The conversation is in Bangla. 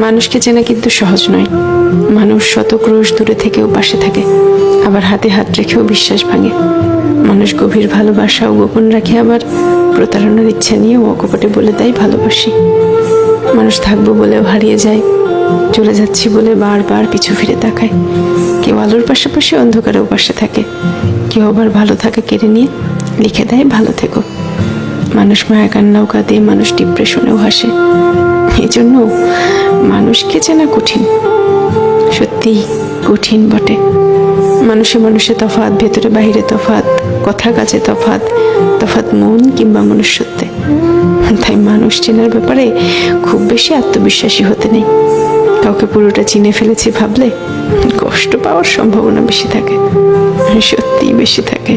মানুষকে চেনা কিন্তু সহজ নয়। মানুষ শত ক্রোশ দূরে থেকেও পাশে থাকে, আবার হাতে হাত রেখেও বিশ্বাস ভাঙে। মানুষ গভীর ভালোবাসাও গোপন রাখে, আবার প্রতারণার ইচ্ছা নিয়েও অকপটে বলে দেয় ভালোবাসি। মানুষ থাকবো বলেও হারিয়ে যায়, চলে যাচ্ছি বলে বারবার পিছু ফিরে তাকায়। কেউ আলোর পাশাপাশি অন্ধকারেও পাশে থাকে, কেউ আবার ভালো থাকা কেড়ে নিয়ে লিখে দেয় ভালো থেকো। মানুষ মায়া কান্নাও কাঁদে, মানুষ ডিপ্রেশনেও হাসে। এই জন্য মানুষকে চেনা কঠিন, সত্যি কঠিন বটে। মানুষে মানুষে তফাৎ, ভেতরে বাহিরে তফাৎ, কথা কাজে তফাৎ, তফাৎ মন কিংবা মনুষ্যত্বে। তাই মানুষ চেনার ব্যাপারে খুব বেশি আত্মবিশ্বাসী হতে নেই। কাউকে পুরোটা চিনে ফেলেছি ভাবলে কষ্ট পাওয়ার সম্ভাবনা বেশি থাকে, সত্যিই বেশি থাকে।